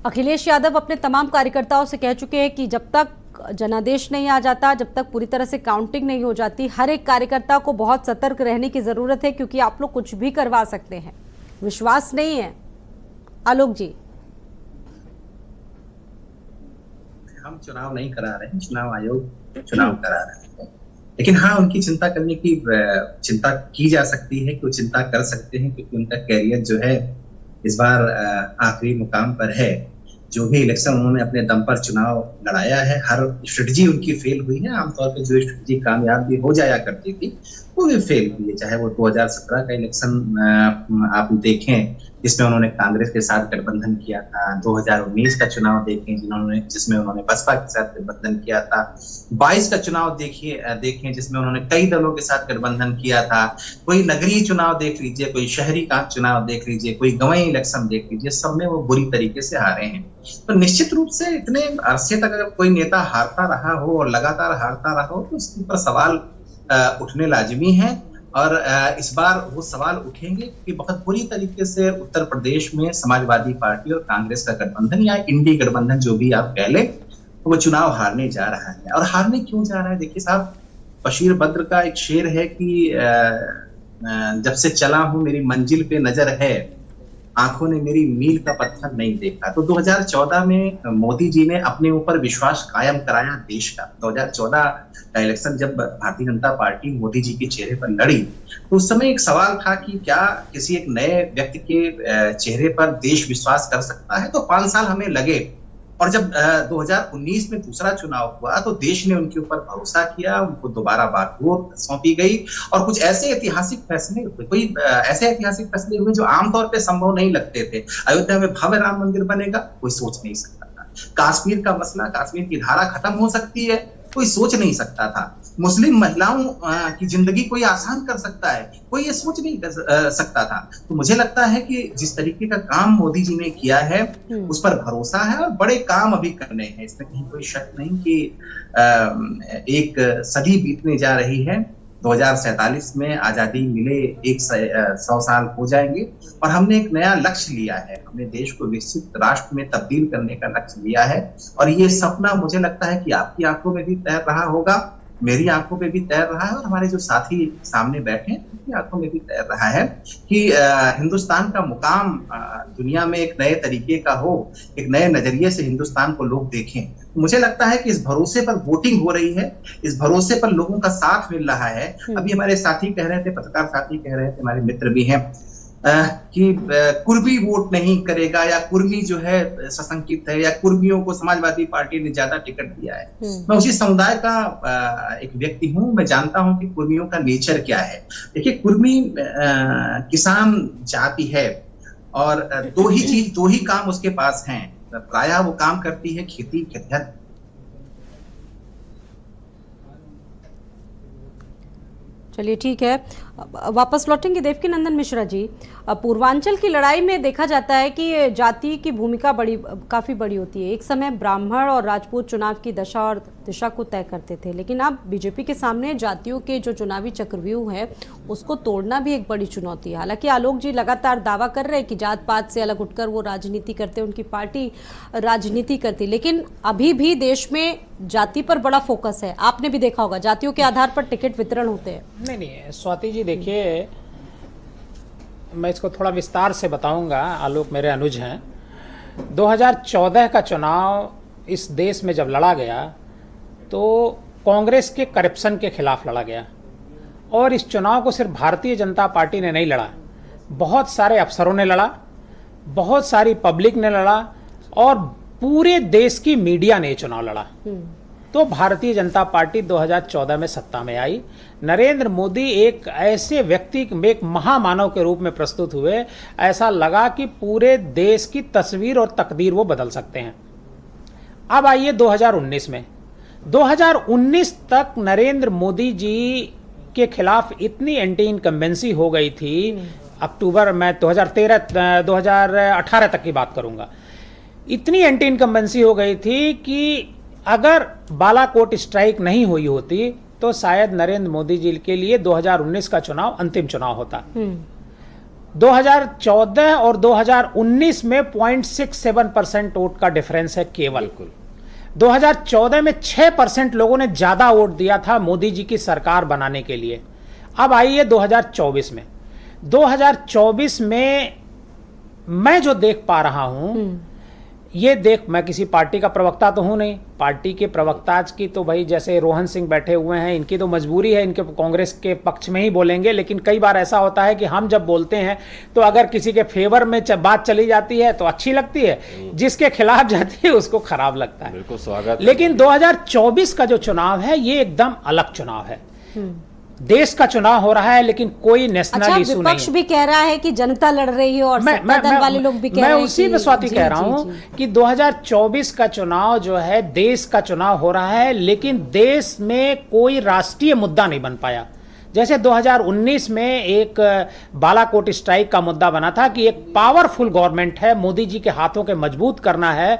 अखिलेश यादव अपने तमाम कार्यकर्ताओं से कह चुके हैं कि जब तक जनादेश नहीं आ जाता, जब तक पूरी तरह से काउंटिंग नहीं हो जाती, हर एक कार्यकर्ता को बहुत सतर्क रहने की जरूरत है, क्योंकि आप लोग कुछ भी करवा सकते हैं। विश्वास नहीं है आलोक जी? हम चुनाव नहीं करा रहे हैं, चुनाव आयोग चुनाव करा रहे हैं। लेकिन हाँ, उनकी चिंता करने की चिंता की जा सकती है कि वो चिंता कर सकते हैं, क्योंकि उनका कैरियर जो है इस बार आखिरी मुकाम पर है। जो भी इलेक्शन उन्होंने अपने दम पर चुनाव लड़ाया है, हर स्ट्रेटजी उनकी फेल हुई है। आमतौर पर जो स्ट्रेटजी कामयाब भी हो जाया करती थी वो भी फेल हुई है। चाहे वो 2017 का इलेक्शन आप देखें जिसमें उन्होंने कांग्रेस के साथ गठबंधन किया था, 2019 का चुनाव देखें जिसमें उन्होंने बसपा के साथ गठबंधन किया था, 22 का चुनाव देखें जिसमें उन्होंने कई दलों के साथ गठबंधन किया था। कोई नगरीय चुनाव देख लीजिए, कोई शहरी का चुनाव देख लीजिए, कोई गंवई इलेक्शन देख लीजिए, सब में वो बुरी तरीके से हारे हैं। तो निश्चित रूप से इतने अरसे तक अगर कोई नेता हारता रहा हो और लगातार हारता रहा हो तो उसके ऊपर सवाल उठने लाजिमी है। और इस बार वो सवाल उठेंगे कि बहुत बुरी तरीके से उत्तर प्रदेश में समाजवादी पार्टी और कांग्रेस का गठबंधन या इंडी गठबंधन जो भी आप कह लें, वो चुनाव हारने जा रहा है। और हारने क्यों जा रहा है? देखिए साहब, बशीर बद्र का एक शेर है कि जब से चला हूं मेरी मंजिल पे नजर है, आंखों ने मेरी मील का पत्थर नहीं देखा। तो 2014 में मोदी जी ने अपने ऊपर विश्वास कायम कराया देश का। 2014 का इलेक्शन जब भारतीय जनता पार्टी मोदी जी के चेहरे पर लड़ी तो उस समय एक सवाल था कि क्या किसी एक नए व्यक्ति के चेहरे पर देश विश्वास कर सकता है? तो 5 साल हमें लगे। और जब 2019 में दूसरा चुनाव हुआ तो देश ने उनके ऊपर भरोसा किया, उनको दोबारा बागडोर सौंपी गई और कुछ ऐसे ऐतिहासिक फैसले हुए जो आमतौर पे संभव नहीं लगते थे। अयोध्या में भव्य राम मंदिर बनेगा, कोई सोच नहीं सकता था। कश्मीर का मसला, कश्मीर की धारा खत्म हो सकती है, कोई सोच नहीं सकता था। मुस्लिम महिलाओं की जिंदगी कोई आसान कर सकता है, कोई ये सोच नहीं कर सकता था। तो मुझे लगता है कि जिस तरीके का काम मोदी जी ने किया है उस पर भरोसा है और बड़े काम अभी करने हैं, इसमें कहीं कोई शक नहीं कि एक सदी बीतने जा रही है। 2047 में आजादी मिले 100 साल हो जाएंगे और हमने एक नया लक्ष्य लिया है। हमने देश को विकसित राष्ट्र में तब्दील करने का लक्ष्य लिया है और ये सपना मुझे लगता है कि आपकी आंखों में भी तैर रहा होगा, मेरी आंखों में भी तैर रहा है और हमारे जो साथी सामने बैठे हैं उनकी आंखों में भी तैर रहा है कि हिंदुस्तान का मुकाम दुनिया में एक नए तरीके का हो, एक नए नजरिए से हिंदुस्तान को लोग देखें। मुझे लगता है कि इस भरोसे पर वोटिंग हो रही है, इस भरोसे पर लोगों का साथ मिल रहा है। अभी हमारे साथी कह रहे थे, पत्रकार साथी कह रहे थे, हमारे मित्र भी हैं कि कुर्मी वोट नहीं करेगा या कुर्मी जो है सशंकित है या कुर्मियों को समाजवादी पार्टी ने ज्यादा टिकट दिया है। मैं उसी समुदाय का एक व्यक्ति हूं, मैं जानता हूं कि कुर्मियों का नेचर क्या है। देखिए, कुर्मी किसान जाति है और दो ही काम उसके पास हैं। प्रायः वो काम करती है खेती खेतिहर। चलिए ठीक है, वापस लौटेंगे देवकी नंदन मिश्रा जी। पूर्वांचल की लड़ाई में देखा जाता है कि जाति की भूमिका काफ़ी बड़ी होती है। एक समय ब्राह्मण और राजपूत चुनाव की दशा और दिशा को तय करते थे, लेकिन अब बीजेपी के सामने जातियों के जो चुनावी चक्रव्यूह है उसको तोड़ना भी एक बड़ी चुनौती है। हालांकि आलोक जी लगातार दावा कर रहे हैं कि जात पात से अलग उठकर वो राजनीति करते, उनकी पार्टी राजनीति करती, लेकिन अभी भी देश में जाति पर बड़ा फोकस है। आपने भी देखा होगा जातियों के आधार पर टिकट वितरण होते हैं। नहीं स्वाति जी, देखिए मैं इसको थोड़ा विस्तार से बताऊंगा। आलोक मेरे अनुज हैं। 2014 का चुनाव इस देश में जब लड़ा गया तो कांग्रेस के करप्शन के खिलाफ लड़ा गया और इस चुनाव को सिर्फ भारतीय जनता पार्टी ने नहीं लड़ा, बहुत सारे अफसरों ने लड़ा, बहुत सारी पब्लिक ने लड़ा और पूरे देश की मीडिया ने चुनाव लड़ा। तो भारतीय जनता पार्टी 2014 में सत्ता में आई। नरेंद्र मोदी एक ऐसे व्यक्ति, एक महामानव के रूप में प्रस्तुत हुए। ऐसा लगा कि पूरे देश की तस्वीर और तकदीर वो बदल सकते हैं। अब आइए 2019 में। 2019 तक नरेंद्र मोदी जी के खिलाफ इतनी एंटी इनकम्बेंसी हो गई थी। अक्टूबर में 2018 तक की बात करूंगा, इतनी एंटी इनकम्बेंसी हो गई थी कि अगर बालाकोट स्ट्राइक नहीं हुई होती तो शायद नरेंद्र मोदी जी के लिए 2019 का चुनाव अंतिम चुनाव होता। 2014 और 2019 में 0.67% वोट का डिफरेंस है केवल। 2014 में 6% लोगों ने ज्यादा वोट दिया था मोदी जी की सरकार बनाने के लिए। अब आइए 2024 में। 2024 में मैं जो देख पा रहा हूं, मैं किसी पार्टी का प्रवक्ता तो हूं नहीं, पार्टी के प्रवक्ता की तो भाई जैसे रोहन सिंह बैठे हुए हैं, इनकी तो मजबूरी है, इनके कांग्रेस के पक्ष में ही बोलेंगे। लेकिन कई बार ऐसा होता है कि हम जब बोलते हैं तो अगर किसी के फेवर में बात चली जाती है तो अच्छी लगती है, जिसके खिलाफ जाती है उसको खराब लगता है। बिल्कुल स्वागत। लेकिन 2024 का जो चुनाव है ये एकदम अलग चुनाव है। देश का चुनाव हो रहा है लेकिन कोई नेशनल अच्छा, इशू नहीं विपक्ष भी कह रहा है कि जनता लड़ रही है और सत्ता दल वाले लोग भी कह रहे हैं। मैं उसी में स्वाति कह रहा हूं कि 2024 का चुनाव जो है देश का चुनाव हो रहा है, लेकिन देश में कोई राष्ट्रीय मुद्दा नहीं बन पाया। जैसे 2019 में एक बालाकोट स्ट्राइक का मुद्दा बना था कि एक पावरफुल गवर्नमेंट है, मोदी जी के हाथों के मजबूत करना है,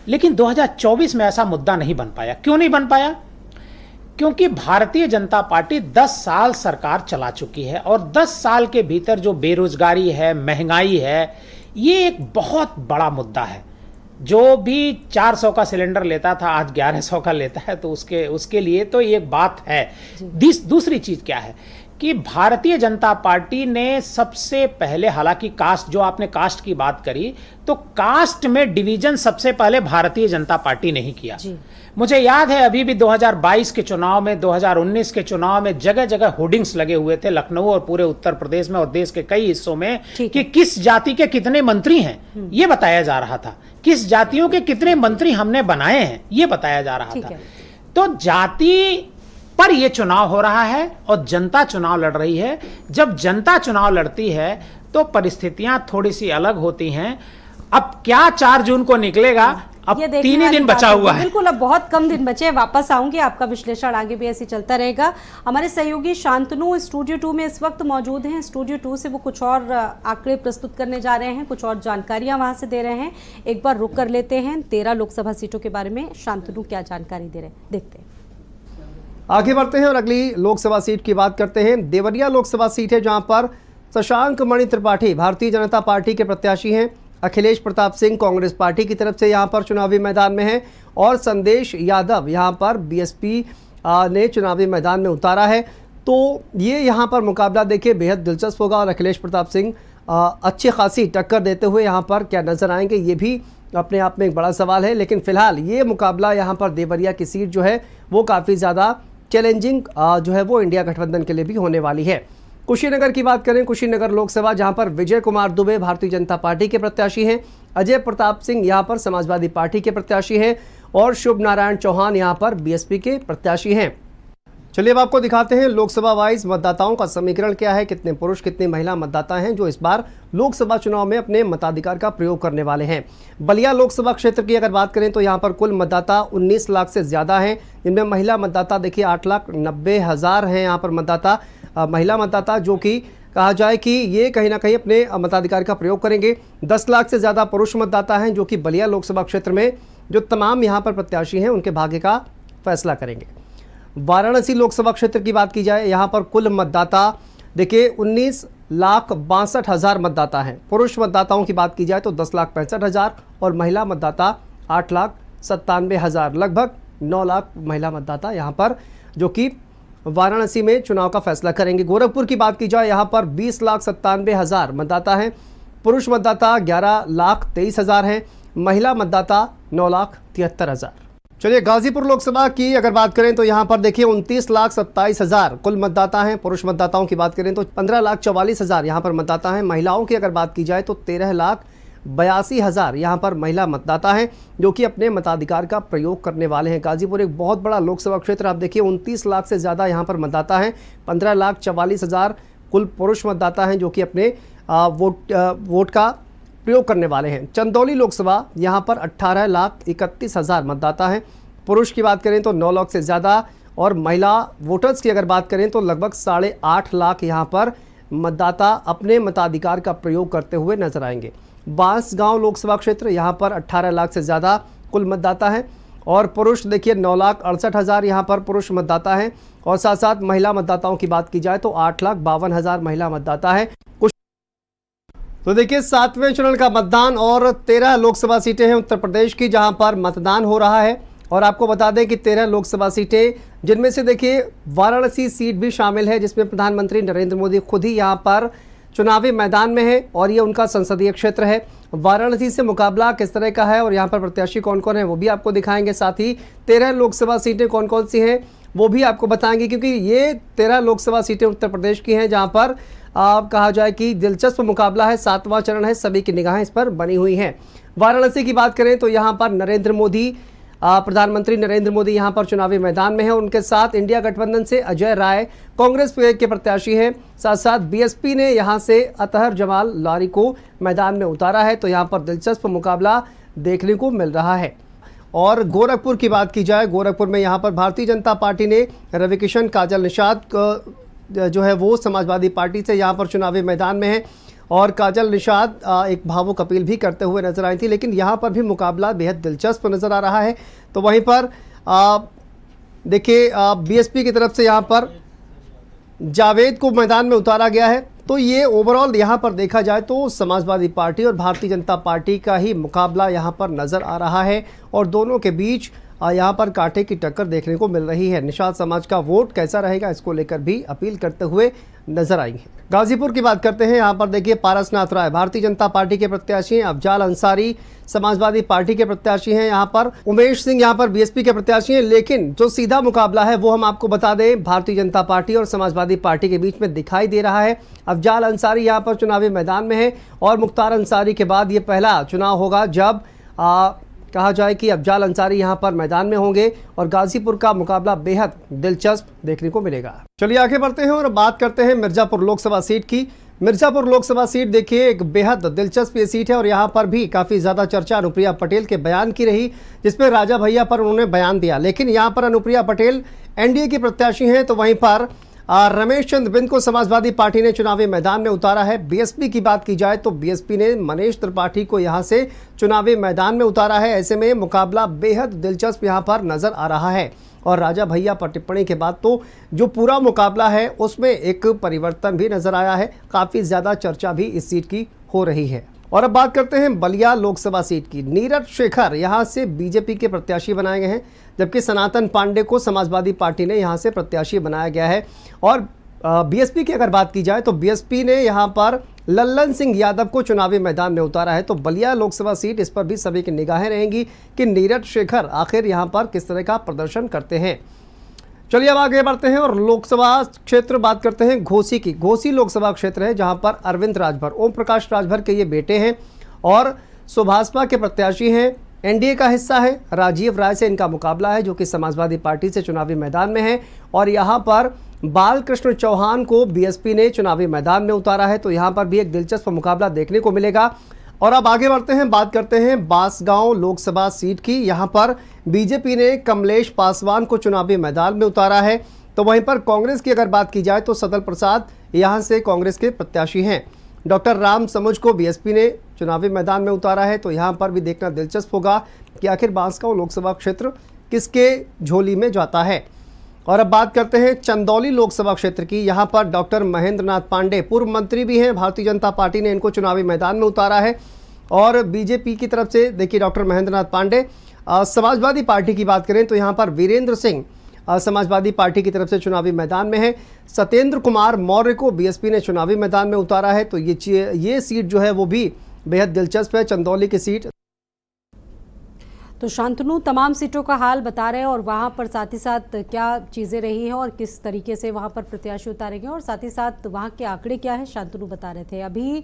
लेकिन 2024 में ऐसा मुद्दा नहीं बन पाया। क्यों नहीं बन पाया? क्योंकि भारतीय जनता पार्टी 10 साल सरकार चला चुकी है और 10 साल के भीतर जो बेरोजगारी है, महंगाई है, ये एक बहुत बड़ा मुद्दा है। जो भी 400 का सिलेंडर लेता था आज 1100 का लेता है, तो उसके लिए तो एक बात है। दूसरी चीज क्या है कि भारतीय जनता पार्टी ने सबसे पहले, हालांकि कास्ट, जो आपने कास्ट की बात करी, तो कास्ट में डिवीजन सबसे पहले भारतीय जनता पार्टी ने ही किया। मुझे याद है अभी भी 2022 के चुनाव में, 2019 के चुनाव में जगह जगह होर्डिंग्स लगे हुए थे लखनऊ और पूरे उत्तर प्रदेश में और देश के कई हिस्सों में कि किस जाति के कितने मंत्री हैं ये बताया जा रहा था, किस जातियों के कितने मंत्री हमने बनाए हैं ये बताया जा रहा था। तो जाति पर यह चुनाव हो रहा है और जनता चुनाव लड़ रही है। जब जनता चुनाव लड़ती है तो परिस्थितियां थोड़ी सी अलग होती हैं। अब क्या 4 जून को निकलेगा, अब 3 ही दिन बचा हुआ है। बिल्कुल, अब बहुत कम दिन बचे हैं। वापस आऊंगी, आपका विश्लेषण आगे भी ऐसे चलता रहेगा। हमारे सहयोगी शांतनु स्टूडियो 2 में इस वक्त मौजूद हैं। स्टूडियो 2 से वो कुछ और आंकड़े प्रस्तुत करने जा रहे हैं, कुछ और जानकारियां वहां से दे रहे हैं। एक बार रुक कर लेते हैं 13 लोकसभा सीटों के बारे में शांतनु क्या जानकारी दे रहे हैं, देखते हैं। आगे बढ़ते हैं और अगली लोकसभा सीट की बात करते हैं। देवरिया लोकसभा सीट है जहां पर शशांक मणि त्रिपाठी भारतीय जनता पार्टी के प्रत्याशी हैं। अखिलेश प्रताप सिंह कांग्रेस पार्टी की तरफ से यहां पर चुनावी मैदान में हैं और संदेश यादव यहां पर बीएसपी ने चुनावी मैदान में उतारा है। तो ये यहां पर मुकाबला देखिए बेहद दिलचस्प होगा और अखिलेश प्रताप सिंह अच्छी खासी टक्कर देते हुए यहां पर क्या नजर आएंगे ये भी अपने आप में एक बड़ा सवाल है। लेकिन फिलहाल ये मुकाबला यहां पर देवरिया की सीट जो है वो काफ़ी ज़्यादा चैलेंजिंग जो है वो इंडिया गठबंधन के लिए भी होने वाली है। कुशीनगर की बात करें, कुशीनगर लोकसभा जहां पर विजय कुमार दुबे भारतीय जनता पार्टी के प्रत्याशी हैं, अजय प्रताप सिंह यहां पर समाजवादी पार्टी के प्रत्याशी हैं और शुभ नारायण चौहान यहां पर बीएसपी के प्रत्याशी हैं। चलिए अब आपको दिखाते हैं लोकसभा वाइज मतदाताओं का समीकरण क्या है, कितने पुरुष कितनी महिला मतदाता हैं जो इस बार लोकसभा चुनाव में अपने मताधिकार का प्रयोग करने वाले हैं। बलिया लोकसभा क्षेत्र की अगर बात करें तो यहाँ पर कुल मतदाता 19 लाख से ज़्यादा हैं, जिनमें महिला मतदाता देखिए 8,90,000 हैं यहाँ पर मतदाता, महिला मतदाता जो कि कहा जाए कि ये कहीं ना कहीं अपने मताधिकार का प्रयोग करेंगे। 10 लाख से ज़्यादा पुरुष मतदाता हैं जो कि बलिया लोकसभा क्षेत्र में जो तमाम यहाँ पर प्रत्याशी हैं उनके भाग्य का फैसला करेंगे। वाराणसी लोकसभा क्षेत्र की बात की जाए, यहाँ पर कुल मतदाता देखिए 19,62,000 मतदाता हैं। पुरुष मतदाताओं की बात की जाए तो 10,65,000 और महिला मतदाता 8,97,000, लगभग 9 लाख महिला मतदाता यहाँ पर जो कि वाराणसी में चुनाव का फैसला करेंगे। गोरखपुर की बात की जाए, यहाँ पर 20,97,000 मतदाता हैं। पुरुष मतदाता 11,23,000 हैं, महिला मतदाता 9,73,000। चलिए गाजीपुर लोकसभा की अगर बात करें तो यहाँ पर देखिए 29,27,000 कुल मतदाता हैं। पुरुष मतदाताओं की बात करें तो 15,44,000 यहाँ पर मतदाता हैं। महिलाओं की अगर बात की जाए तो 13,82,000 यहाँ पर महिला मतदाता हैं जो कि अपने मताधिकार का प्रयोग करने वाले हैं। गाजीपुर एक बहुत बड़ा लोकसभा क्षेत्र, आप देखिए 29 लाख से ज़्यादा यहाँ पर मतदाता हैं। 15,44,000 कुल पुरुष मतदाता हैं जो कि अपने वोट का प्रयोग करने वाले हैं। चंदौली लोकसभा यहाँ पर 18,31,000 मतदाता हैं। पुरुष की बात करें तो 9 लाख से ज़्यादा और महिला वोटर्स की अगर बात करें तो लगभग 8.5 लाख यहाँ पर मतदाता अपने मताधिकार का प्रयोग करते हुए नजर आएंगे। बांसगांव लोकसभा क्षेत्र यहाँ पर 18 लाख से ज़्यादा कुल मतदाता हैं और पुरुष देखिए 9,68,000 यहाँ पर पुरुष मतदाता हैं और साथ साथ महिला मतदाताओं की बात की जाए तो 8,52,000 महिला मतदाता है। तो देखिए 7वें चरण का मतदान और 13 लोकसभा सीटें हैं उत्तर प्रदेश की जहां पर मतदान हो रहा है। और आपको बता दें कि 13 लोकसभा सीटें, जिनमें से देखिए वाराणसी सीट भी शामिल है, जिसमें प्रधानमंत्री नरेंद्र मोदी खुद ही यहां पर चुनावी मैदान में है और ये उनका संसदीय क्षेत्र है। वाराणसी से मुकाबला किस तरह का है और यहाँ पर प्रत्याशी कौन कौन है वो भी आपको दिखाएंगे। साथ ही 13 लोकसभा सीटें कौन कौन सी हैं वो भी आपको बताएंगे, क्योंकि ये 13 लोकसभा सीटें उत्तर प्रदेश की हैं जहाँ पर कहा जाए कि दिलचस्प मुकाबला है। 7वां चरण है, सभी की निगाहें इस पर बनी हुई हैं। वाराणसी की बात करें तो यहाँ पर नरेंद्र मोदी, प्रधानमंत्री नरेंद्र मोदी यहाँ पर चुनावी मैदान में है। उनके साथ इंडिया गठबंधन से अजय राय कांग्रेस के प्रत्याशी हैं। साथ साथ बीएसपी ने यहाँ से अतहर जमाल लारी को मैदान में उतारा है। तो यहाँ पर दिलचस्प मुकाबला देखने को मिल रहा है। और गोरखपुर की बात की जाए, गोरखपुर में यहाँ पर भारतीय जनता पार्टी ने रविकिशन काजल निषाद जो है वो समाजवादी पार्टी से यहाँ पर चुनावी मैदान में है। और काजल निषाद एक भावुक अपील भी करते हुए नजर आई थी, लेकिन यहाँ पर भी मुकाबला बेहद दिलचस्प नजर आ रहा है। तो वहीं पर देखिए बीएसपी की तरफ से यहाँ पर जावेद को मैदान में उतारा गया है। तो ये ओवरऑल यहाँ पर देखा जाए तो समाजवादी पार्टी और भारतीय जनता पार्टी का ही मुकाबला यहाँ पर नजर आ रहा है और दोनों के बीच यहाँ पर कांटे की टक्कर देखने को मिल रही है। निषाद समाज का वोट कैसा रहेगा इसको लेकर भी अपील करते हुए नजर आएंगे। गाजीपुर की बात करते हैं। यहाँ पर देखिए पारसनाथ राय भारतीय जनता पार्टी के प्रत्याशी हैं, अफजाल अंसारी समाजवादी पार्टी के प्रत्याशी हैं, यहाँ पर उमेश सिंह यहाँ पर बीएसपी के प्रत्याशी हैं। लेकिन जो सीधा मुकाबला है वो हम आपको बता दें भारतीय जनता पार्टी और समाजवादी पार्टी के बीच में दिखाई दे रहा है। अफजाल अंसारी यहाँ पर चुनावी मैदान में है और मुख्तार अंसारी के बाद ये पहला चुनाव होगा जब कहा जाए कि अफजाल अंसारी यहां पर मैदान में होंगे और गाजीपुर का मुकाबला बेहद दिलचस्प देखने को मिलेगा। चलिए आगे बढ़ते हैं और बात करते हैं मिर्जापुर लोकसभा सीट की। मिर्जापुर लोकसभा सीट देखिए एक बेहद दिलचस्प ये सीट है और यहां पर भी काफ़ी ज़्यादा चर्चा अनुप्रिया पटेल के बयान की रही, जिसमें राजा भैया पर उन्होंने बयान दिया। लेकिन यहाँ पर अनुप्रिया पटेल एनडीए की प्रत्याशी हैं, तो वहीं पर रमेश चंद्र बिंद को समाजवादी पार्टी ने चुनावी मैदान में उतारा है। बीएसपी की बात की जाए तो बीएसपी ने मनीष त्रिपाठी को यहां से चुनावी मैदान में उतारा है। ऐसे में मुकाबला बेहद दिलचस्प यहां पर नजर आ रहा है और राजा भैया पर टिप्पणी के बाद तो जो पूरा मुकाबला है उसमें एक परिवर्तन भी नजर आया है। काफ़ी ज़्यादा चर्चा भी इस सीट की हो रही है। और अब बात करते हैं बलिया लोकसभा सीट की। नीरज शेखर यहां से बीजेपी के प्रत्याशी बनाए गए हैं, जबकि सनातन पांडे को समाजवादी पार्टी ने यहां से प्रत्याशी बनाया गया है। और बीएसपी की अगर बात की जाए तो बीएसपी ने यहां पर लल्लन सिंह यादव को चुनावी मैदान में उतारा है। तो बलिया लोकसभा सीट, इस पर भी सभी की निगाहें रहेंगी कि नीरज शेखर आखिर यहां पर किस तरह का प्रदर्शन करते हैं। चलिए अब आगे बढ़ते हैं और लोकसभा क्षेत्र बात करते हैं घोसी की। घोसी लोकसभा क्षेत्र है जहां पर अरविंद राजभर, ओम प्रकाश राजभर के ये बेटे हैं और सुभाषपा के प्रत्याशी हैं। एनडीए का हिस्सा है। राजीव राय से इनका मुकाबला है जो कि समाजवादी पार्टी से चुनावी मैदान में है। और यहाँ पर बालकृष्ण चौहान को बीएसपी ने चुनावी मैदान में उतारा है। तो यहाँ पर भी एक दिलचस्प मुकाबला देखने को मिलेगा। और अब आगे बढ़ते हैं, बात करते हैं बांसगांव लोकसभा सीट की। यहाँ पर बीजेपी ने कमलेश पासवान को चुनावी मैदान में उतारा है। तो वहीं पर कांग्रेस की अगर बात की जाए तो सतल प्रसाद यहाँ से कांग्रेस के प्रत्याशी हैं। डॉक्टर राम समुज को बीएसपी ने चुनावी मैदान में उतारा है। तो यहाँ पर भी देखना दिलचस्प होगा कि आखिर बांसगांव लोकसभा क्षेत्र किसके झोली में जाता है। और अब बात करते हैं चंदौली लोकसभा क्षेत्र की। यहाँ पर डॉक्टर महेंद्र नाथ पांडे पूर्व मंत्री भी हैं, भारतीय जनता पार्टी ने इनको चुनावी मैदान में उतारा है। और बीजेपी की तरफ से देखिए डॉक्टर महेंद्र नाथ पांडे। समाजवादी पार्टी की बात करें तो यहाँ पर वीरेंद्र सिंह समाजवादी पार्टी की तरफ से चुनावी मैदान में है। सत्येंद्र कुमार मौर्य को बीएसपी ने चुनावी मैदान में उतारा है। तो ये सीट जो है वो भी बेहद दिलचस्प है, चंदौली की सीट। तो शांतनु तमाम सीटों का हाल बता रहे हैं और वहाँ पर साथ ही साथ क्या चीज़ें रही हैं और किस तरीके से वहाँ पर प्रत्याशी उतारेंगे और साथ ही साथ वहाँ के आंकड़े क्या है, शांतनु बता रहे थे। अभी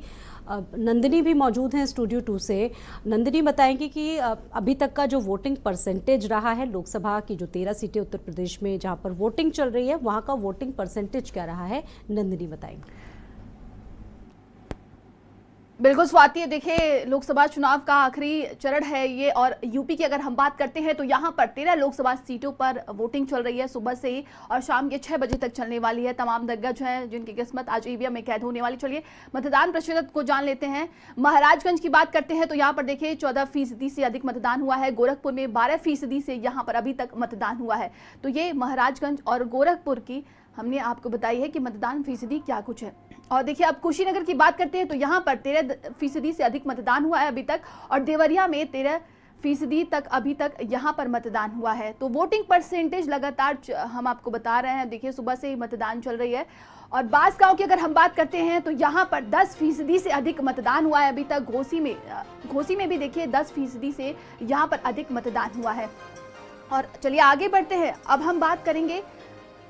नंदिनी भी मौजूद हैं स्टूडियो 2 से। नंदिनी बताएंगी कि अभी तक का जो वोटिंग परसेंटेज रहा है लोकसभा की जो 13 सीटें उत्तर प्रदेश में जहाँ पर वोटिंग चल रही है वहाँ का वोटिंग परसेंटेज क्या रहा है, नंदिनी बताएंगी। बिल्कुल स्वाति, देखिए लोकसभा चुनाव का आखिरी चरण है ये और यूपी की अगर हम बात करते हैं तो यहाँ पर 13 लोकसभा सीटों पर वोटिंग चल रही है सुबह से ही और शाम के 6 बजे तक चलने वाली है। तमाम दिग्गज हैं जिनकी किस्मत आज ईवीएम में कैद होने वाली। चलिए मतदान प्रतिशत को जान लेते हैं। महाराजगंज की बात करते हैं तो यहाँ पर देखिए 14% से अधिक मतदान हुआ है। गोरखपुर में 12% से यहाँ पर अभी तक मतदान हुआ है। तो ये महाराजगंज और गोरखपुर की हमने आपको बताई है कि मतदान फीसदी क्या कुछ है। और देखिए अब कुशीनगर की बात करते हैं तो यहाँ पर 13% से अधिक मतदान हुआ है अभी तक, और देवरिया में 13% तक अभी तक यहाँ पर मतदान हुआ है। तो वोटिंग परसेंटेज लगातार हम आपको बता रहे हैं, देखिए सुबह से ही मतदान चल रही है। और बांसगांव की अगर हम बात करते हैं तो यहाँ पर 10% से अधिक मतदान हुआ है अभी तक। घोसी में भी देखिए 10% से यहाँ पर अधिक मतदान हुआ है। और चलिए आगे बढ़ते हैं, अब हम बात करेंगे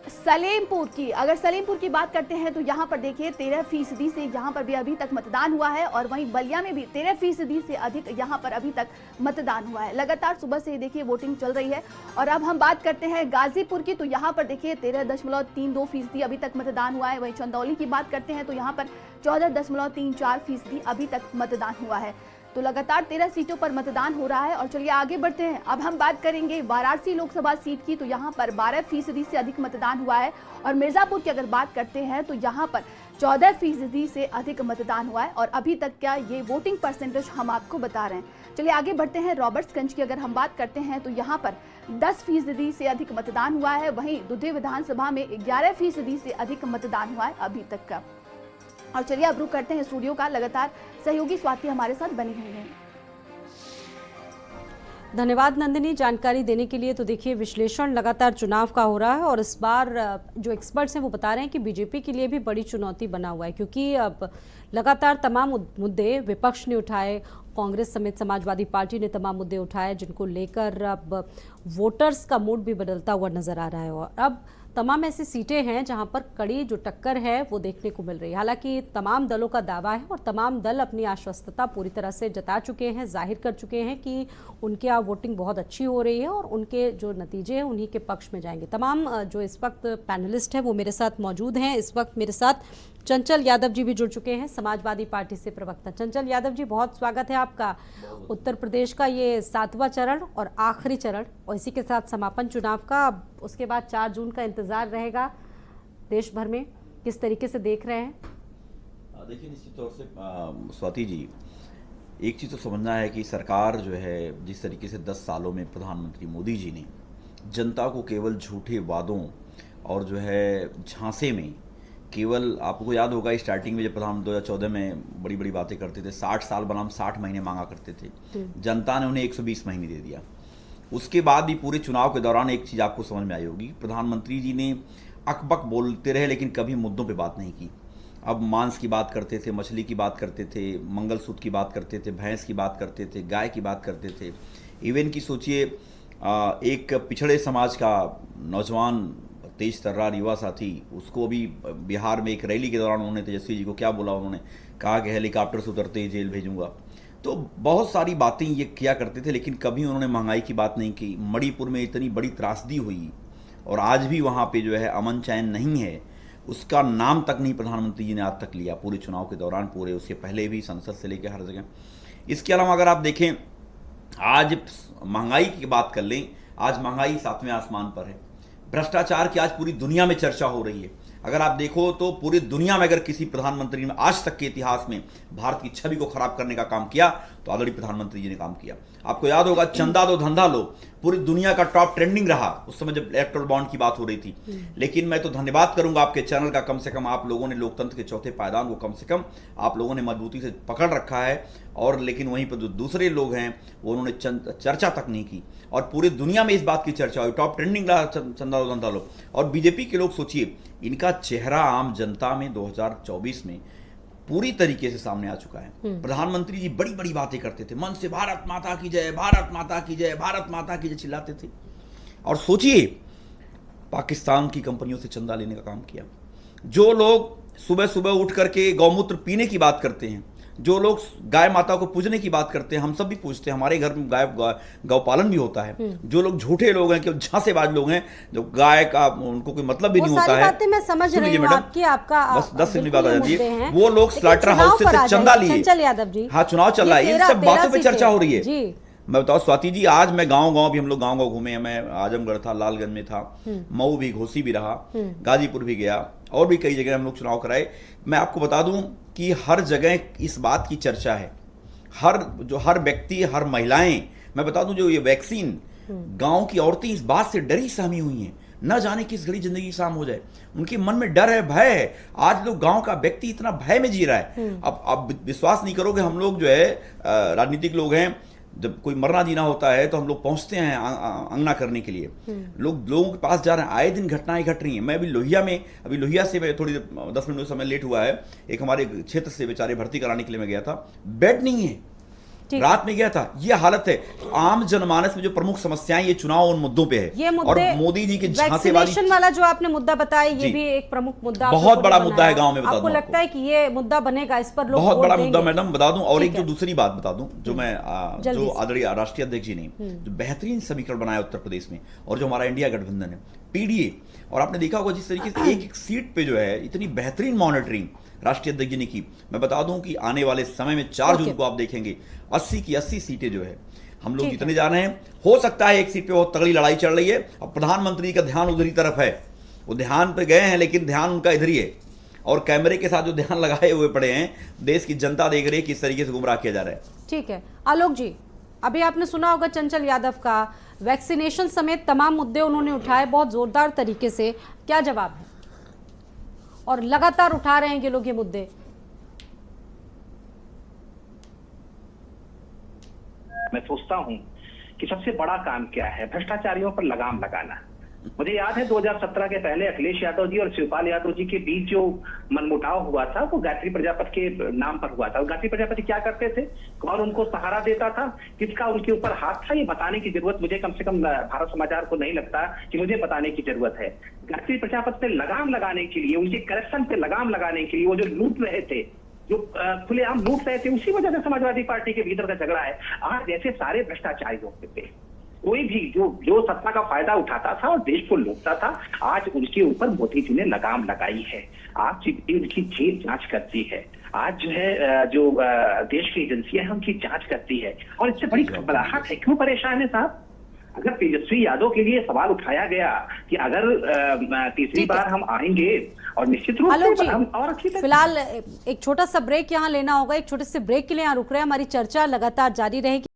सलेमपुर की। अगर सलेमपुर की बात करते हैं तो यहाँ पर देखिए 13% से यहाँ पर भी अभी तक मतदान हुआ है, और वहीं बलिया में भी 13% से अधिक यहाँ पर अभी तक मतदान हुआ है। लगातार सुबह से देखिए वोटिंग चल रही है। और अब हम बात करते हैं गाजीपुर की, तो यहाँ पर देखिए 13.32% अभी तक मतदान हुआ है। वहीं चंदौली की बात करते हैं तो यहाँ पर 14.34% अभी तक मतदान हुआ है। तो लगातार 13 सीटों पर मतदान हो रहा है। और चलिए आगे बढ़ते हैं, अब हम बात करेंगे वाराणसी लोकसभा सीट की, तो यहाँ पर 12% से अधिक मतदान हुआ है। और मिर्जापुर की अगर बात करते हैं तो यहाँ पर 14% से अधिक मतदान हुआ है, और अभी तक क्या ये वोटिंग परसेंटेज हम आपको बता रहे हैं। चलिए आगे बढ़ते हैं, रॉबर्ट्सगंज की अगर हम बात करते हैं तो यहाँ पर 10% से अधिक मतदान हुआ है। वहीं दुधे विधानसभा में 11% से अधिक मतदान हुआ है अभी तक का। और चलिए अब रुक करते हैं स्टूडियो का, लगातार सहयोगी स्वाति हमारे साथ बनी हुई हैं। धन्यवाद नंदिनी जानकारी देने के लिए। तो देखिए विश्लेषण लगातार चुनाव का हो रहा है, और इस बार जो एक्सपर्ट्स हैं वो बता रहे हैं कि बीजेपी के लिए भी बड़ी चुनौती बना हुआ है, क्योंकि अब लगातार तमाम मुद्दे विपक्ष ने उठाए, कांग्रेस समेत समाजवादी पार्टी ने तमाम मुद्दे उठाए, जिनको लेकर अब वोटर्स का मूड भी बदलता हुआ नजर आ रहा है। और अब तमाम ऐसी सीटें हैं जहां पर कड़ी जो टक्कर है वो देखने को मिल रही है। हालांकि तमाम दलों का दावा है और तमाम दल अपनी आश्वस्तता पूरी तरह से जता चुके हैं, जाहिर कर चुके हैं कि उनके यहाँ वोटिंग बहुत अच्छी हो रही है और उनके जो नतीजे हैं उन्हीं के पक्ष में जाएंगे। तमाम जो इस वक्त पैनलिस्ट हैं वो मेरे साथ मौजूद हैं। इस वक्त मेरे साथ चंचल यादव जी भी जुड़ चुके हैं, समाजवादी पार्टी से प्रवक्ता। चंचल यादव जी, बहुत स्वागत है आपका। उत्तर प्रदेश का ये 7वां चरण और आखिरी चरण, और इसी के साथ समापन चुनाव का, अब उसके बाद 4 जून का इंतजार रहेगा देश भर में, किस तरीके से देख रहे हैं? देखिए निश्चित तौर से स्वाति जी, एक चीज़ तो समझना है कि सरकार जो है जिस तरीके से 10 सालों में प्रधानमंत्री मोदी जी ने जनता को केवल झूठे वादों और जो है झांसे में, केवल आपको याद होगा स्टार्टिंग में जब प्रधानमंत्री 2014 में बड़ी बड़ी बातें करते थे, 60 साल बनाम 60 महीने मांगा करते थे, जनता ने उन्हें 120 महीने दे दिया। उसके बाद भी पूरे चुनाव के दौरान एक चीज़ आपको समझ में आई होगी, प्रधानमंत्री जी ने अकबक बोलते रहे लेकिन कभी मुद्दों पे बात नहीं की। अब मांस की बात करते थे, मछली की बात करते थे, मंगलसूत्र की बात करते थे, भैंस की बात करते थे, गाय की बात करते थे। इवन की सोचिए एक पिछड़े समाज का नौजवान तेज तर्रार युवा साथी, उसको अभी बिहार में एक रैली के दौरान उन्होंने तेजस्वी जी को क्या बोला, उन्होंने कहा कि हेलीकॉप्टर से उतरते ही जेल भेजूंगा। तो बहुत सारी बातें ये किया करते थे, लेकिन कभी उन्होंने महंगाई की बात नहीं की। मणिपुर में इतनी बड़ी त्रासदी हुई और आज भी वहाँ पे जो है अमन चैन नहीं है, उसका नाम तक नहीं प्रधानमंत्री जी ने आज तक लिया, पूरे चुनाव के दौरान, पूरे उसके पहले भी, संसद से लेकर हर जगह। इसके अलावा अगर आप देखें, आज महंगाई की बात कर लें, आज महंगाई 7वें आसमान पर है। भ्रष्टाचार की आज पूरी दुनिया में चर्चा हो रही है। अगर आप देखो तो पूरी दुनिया में अगर किसी प्रधानमंत्री ने आज तक के इतिहास में भारत की छवि को खराब करने का काम किया तो आदरणीय प्रधानमंत्री जी ने काम किया। आपको याद होगा, चंदा दो धंधा लो पूरी दुनिया का टॉप ट्रेंडिंग रहा उस समय जब इलेक्टोरल बॉन्ड की बात हो रही थी। लेकिन मैं तो धन्यवाद करूंगा आपके चैनल का, कम से कम आप लोगों ने लोकतंत्र के चौथे पायदान को कम से कम आप लोगों ने मजबूती से पकड़ रखा है। और लेकिन वहीं पर जो दूसरे लोग हैं वो उन्होंने चर्चा तक नहीं की, और पूरी दुनिया में इस बात की चर्चा हुई, टॉप ट्रेंडिंग रहा चंदा दो धंधा लो। और बीजेपी के लोग सोचिए, इनका चेहरा आम जनता में 2024 में पूरी तरीके से सामने आ चुका है। प्रधानमंत्री जी बड़ी बड़ी बातें करते थे, मन से भारत माता की जय, भारत माता की जय, भारत माता की जय चिल्लाते थे। और सोचिए, पाकिस्तान की कंपनियों से चंदा लेने का काम किया। जो लोग सुबह सुबह उठ करके गौमूत्र पीने की बात करते हैं, जो लोग गाय माता को पूजने की बात करते हैं, हम सब भी पूजते हैं, हमारे घर में गौ पालन भी होता है। जो लोग झूठे लोग हैं, केवल झांसेबाज लोग हैं, जो गाय का उनको कोई मतलब भी नहीं होता है। मैं समझ रही हूं आपकी, आपका बस 10 सेकंड बात आ जाती है। वो लोग स्लाटर हाउस से चंदा लिए। चंचल यादव जी, हाँ, चुनाव चल रहा है, इन सब बातों पर चर्चा हो रही है जी। मैं बताऊं स्वाति जी, आज मैं गांव भी, हम लोग गांव घूमे हैं। मैं आजमगढ़ था, लालगंज में था, मऊ भी, घोसी भी रहा, गाजीपुर भी गया, और भी कई जगह हम लोग चुनाव कराए। मैं आपको बता दूं कि हर जगह इस बात की चर्चा है, हर व्यक्ति, हर महिलाएं, मैं बता दूं जो ये वैक्सीन, गांव की औरतें इस बात से डरी सहमी हुई हैं। न जाने किस घड़ी जिंदगी की शाम हो जाए। उनके मन में डर है, भय है। आज लोग, गांव का व्यक्ति इतना भय में जी रहा है। अब आप विश्वास नहीं करोगे, हम लोग जो है राजनीतिक लोग हैं, जब कोई मरना जीना होता है तो हम लोग पहुंचते हैं अंगना करने के लिए। लोगों के पास जा रहे हैं, आए दिन घटनाएं घट रही हैं। मैं अभी लोहिया से मैं थोड़ी 10 मिनट समय लेट हुआ है, एक हमारे क्षेत्र से बेचारे भर्ती कराने के लिए मैं गया था, बेड नहीं है, रात में गया था। ये हालत है। तो आम जनमानस में जो प्रमुख समस्याएं, ये चुनाव उन मुद्दों पे है। ये मुद्दे, और मोदी जी के झांसे वैक्सीनेशन वाला जो आपने मुद्दा बताया, ये भी एक प्रमुख मुद्दा, बहुत बड़ा मुद्दा है गांव में। बता आपको लगता है कि ये मुद्दा बनेगा, इस पर लोग बहुत बड़ा मुद्दा देंगे? मैडम, बता दूं। और एक जो दूसरी बात बता दूं, जो मैं जो आदरणीय राष्ट्रीय अध्यक्ष जी ने जो बेहतरीन समीकरण बनाया उत्तर प्रदेश में, और जो हमारा इंडिया गठबंधन है, पीडीए, और आपने देखा होगा जिस तरीके से एक एक सीट पे जो है इतनी बेहतरीन मॉनिटरिंग राष्ट्रीय अध्यक्ष जी ने की। मैं बता दूं कि आने वाले समय में 4 जून को आप देखेंगे 80 की 80 सीटें जो है हम लोग जितने जा रहे हैं। हो सकता है एक सीट पे बहुत तगड़ी लड़ाई चल रही है। अब प्रधानमंत्री का ध्यान उधर ही तरफ है, वो ध्यान पे गए हैं, लेकिन ध्यान उनका इधर ही है। और कैमरे के साथ जो ध्यान लगाए हुए पड़े हैं, देश की जनता देख रही है किस तरीके से गुमराह किया जा रहा है। ठीक है आलोक जी, अभी आपने सुना होगा चंचल यादव का, वैक्सीनेशन समेत तमाम मुद्दे उन्होंने उठाए बहुत जोरदार तरीके से। क्या जवाब है? और लगातार उठा रहे हैं ये लोग ये मुद्दे। मैं सोचता हूं कि सबसे बड़ा काम क्या है, भ्रष्टाचारियों पर लगाम लगाना। मुझे याद है 2017 के पहले अखिलेश यादव जी और शिवपाल यादव जी के बीच जो मनमुटाव हुआ था, वो गायत्री प्रजापति के नाम पर हुआ था। और गायत्री प्रजापति क्या करते थे, कौन उनको सहारा देता था, किसका उनके ऊपर हाथ था, ये बताने की जरूरत मुझे कम से कम भारत समाचार को नहीं लगता कि मुझे बताने की जरूरत है। गायत्री प्रजापति पे लगाम लगाने के लिए, उनके करप्शन पे लगाम लगाने के लिए, वो जो लूट रहे थे, जो खुलेआम लूट रहे थे, उसी वजह से समाजवादी पार्टी के भीतर का झगड़ा है। आज ऐसे सारे भ्रष्टाचारियों पे कोई भी जो सत्ता का फायदा उठाता था और देश को लूटता था, आज उनके ऊपर मोदी जी ने लगाम लगाई है। आज सीबीआई उनकी जेल जांच करती है। आज जो है जो देश की एजेंसियां हैं उनकी जांच करती है। और इससे बड़ी घबराहट है। क्यों परेशान है साहब? अगर तेजस्वी यादव के लिए सवाल उठाया गया कि अगर तीसरी बार हम आएंगे, और निश्चित रूप से हम और अच्छी तरह। फिलहाल एक छोटा सा ब्रेक यहाँ लेना होगा। एक छोटे से ब्रेक के लिए यहाँ रुक रहे हैं। हमारी चर्चा लगातार जारी रहेगी।